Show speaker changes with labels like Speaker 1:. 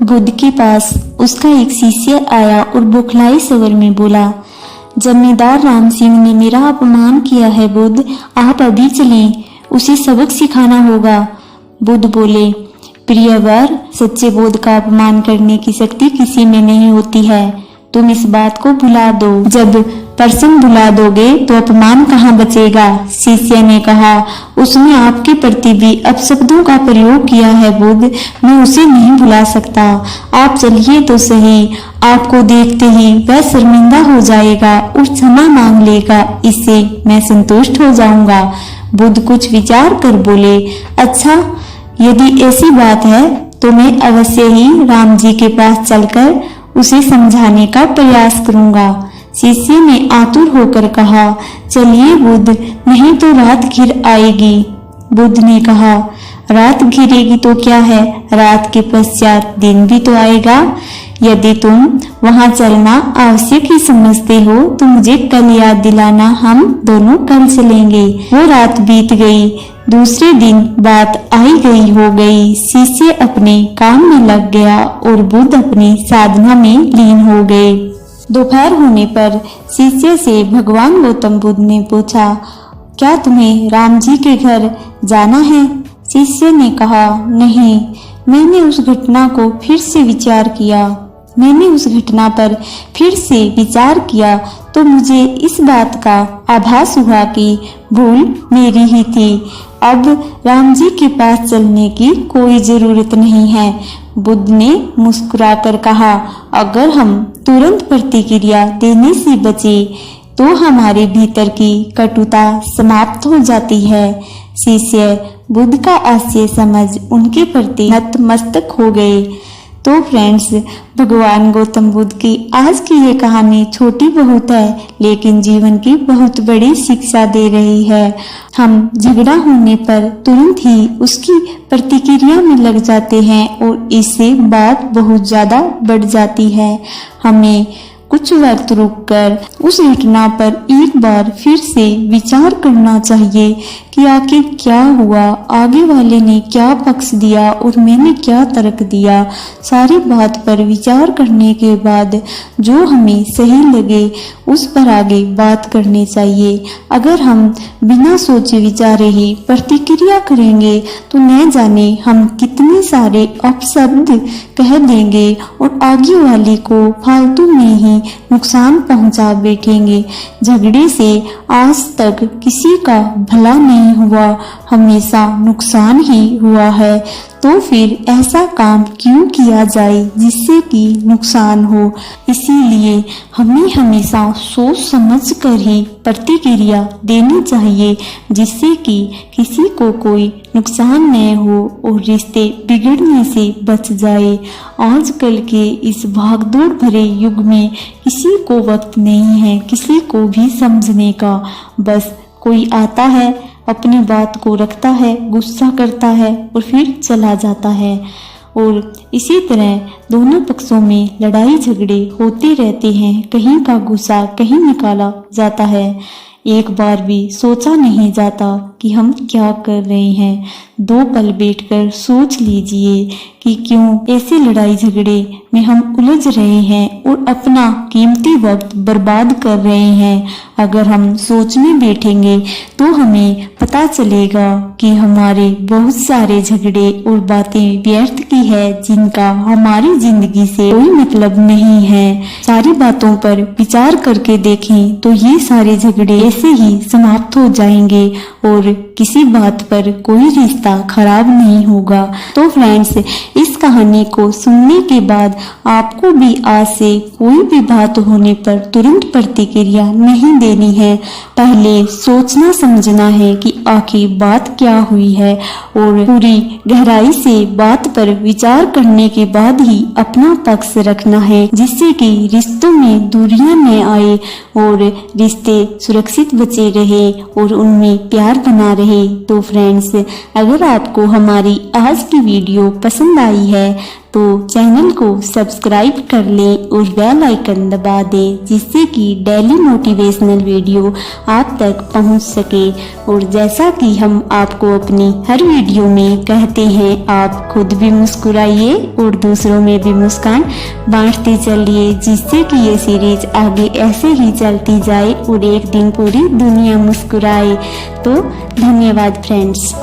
Speaker 1: बुद्ध के पास उसका एक शिष्य आया और बौखलाए स्वर में बोला, जमींदार राम सिंह ने मेरा अपमान किया है बुद्ध, आप अभी चलें, उसे सबक सिखाना होगा। बुद्ध बोले, प्रियवर, सच्चे बोध का अपमान करने की शक्ति किसी में नहीं होती है, तुम इस बात को भुला दो। जब प्रश्न भुला दोगे तो अपमान कहाँ बचेगा। शिष्य ने कहा, उसने आपके प्रति भी अपशब्दों का प्रयोग किया है बुद्ध, मैं उसे नहीं भुला सकता। आप चलिए तो सही, आपको देखते ही वह शर्मिंदा हो जाएगा और क्षमा मांग लेगा, इससे मैं संतुष्ट हो जाऊंगा। बुद्ध कुछ विचार कर बोले, अच्छा, यदि ऐसी बात है तो मैं अवश्य ही राम जी के पास चलकर उसे समझाने का प्रयास करूंगा। शिष्य ने आतुर होकर कहा, चलिए बुद्ध, नहीं तो रात घिर आएगी। बुद्ध ने कहा, रात घिरेगी तो क्या है, रात के पश्चात दिन भी तो आएगा। यदि तुम वहां चलना आवश्यक ही समझते हो तो मुझे कल याद दिलाना, हम दोनों कल चलेंगे। वो रात बीत गई, दूसरे दिन बात आई गई हो गई। शिष्य अपने काम में लग गया और बुद्ध अपनी साधना में लीन हो गए। दोपहर होने पर शिष्य से भगवान गौतम बुद्ध ने पूछा, क्या तुम्हें राम जी के घर जाना है? शिष्य ने कहा, नहीं, मैंने उस घटना को फिर से विचार किया। मैंने उस घटना पर फिर से विचार किया तो मुझे इस बात का आभास हुआ कि भूल मेरी ही थी। अब राम जी के पास चलने की कोई जरूरत नहीं है। बुद्ध ने मुस्कुराकर कहा, अगर हम तुरंत प्रतिक्रिया देने से बचे तो हमारे भीतर की कटुता समाप्त हो जाती है। शिष्य बुद्ध का आशय समझ उनके प्रति नतमस्तक हो गए। तो फ्रेंड्स, भगवान गौतम बुद्ध की आज की ये कहानी छोटी बहुत है, लेकिन जीवन की बहुत बड़ी शिक्षा दे रही है। हम झगड़ा होने पर तुरंत ही उसकी प्रतिक्रिया में लग जाते हैं और इससे बात बहुत ज्यादा बढ़ जाती है। हमें कुछ वक्त रुककर उस घटना पर एक बार फिर से विचार करना चाहिए कि आखिर क्या हुआ, आगे वाले ने क्या पक्ष दिया और मैंने क्या तर्क दिया। सारी बात पर विचार करने के बाद जो हमें सही लगे उस पर आगे बात करनी चाहिए। अगर हम बिना सोचे विचारे ही प्रतिक्रिया करेंगे तो न जाने हम कितने सारे अपशब्द कह देंगे और आगे वाले को फालतू में ही नुकसान पहुंचा बैठेंगे। झगड़े से आज तक किसी का भला नहीं हुआ, हमेशा नुकसान ही हुआ है। तो फिर ऐसा काम क्यों किया जाए जिससे कि नुकसान हो। इसीलिए हमें हमेशा सोच समझ कर ही प्रतिक्रिया देनी चाहिए, जिससे कि किसी को कोई नुकसान न हो और रिश्ते बिगड़ने से बच जाए। आजकल के इस भागदौड़ भरे युग में किसी को वक्त नहीं है किसी को भी समझने का। बस कोई आता है, अपनी बात को रखता है, गुस्सा करता है और फिर चला जाता है। और इसी तरह दोनों पक्षों में लड़ाई झगड़े होते रहते हैं। कहीं का गुस्सा कहीं निकाला जाता है, एक बार भी सोचा नहीं जाता कि हम क्या कर रहे हैं। दो पल बैठकर सोच लीजिए कि क्यों ऐसे लड़ाई झगड़े में हम उलझ रहे हैं और अपना कीमती वक्त बर्बाद कर रहे हैं। अगर हम सोचने बैठेंगे तो हमें पता चलेगा कि हमारे बहुत सारे झगड़े और बातें व्यर्थ की है, जिनका हमारी जिंदगी से कोई मतलब नहीं है। सारी बातों पर विचार करके देखें तो ये सारे झगड़े ऐसे ही समाप्त हो जाएंगे और किसी बात पर कोई रिश्ता खराब नहीं होगा। तो फ्रेंड्स, इस कहानी को सुनने के बाद आपको भी आज से कोई भी बात होने पर तुरंत प्रतिक्रिया नहीं देनी है। पहले सोचना समझना है कि आखिर बात क्या हुई है और पूरी गहराई से बात पर विचार करने के बाद ही अपना पक्ष रखना है, जिससे कि रिश्तों में दूरियां न आए और रिश्ते सुरक्षित बचे रहे और उनमें प्यार बना रहे। तो फ्रेंड्स, अगर आपको हमारी आज की वीडियो पसंद आई है तो चैनल को सब्सक्राइब कर लें और बेल आइकन दबा दें, जिससे कि डेली मोटिवेशनल वीडियो आप तक पहुंच सके। और जैसा कि हम आपको अपनी हर वीडियो में कहते हैं, आप खुद भी मुस्कुराइए और दूसरों में भी मुस्कान बांटते चलिए, जिससे कि ये सीरीज आगे ऐसे ही चलती जाए और एक दिन पूरी दुनिया मुस्कुराए। तो धन्यवाद फ्रेंड्स।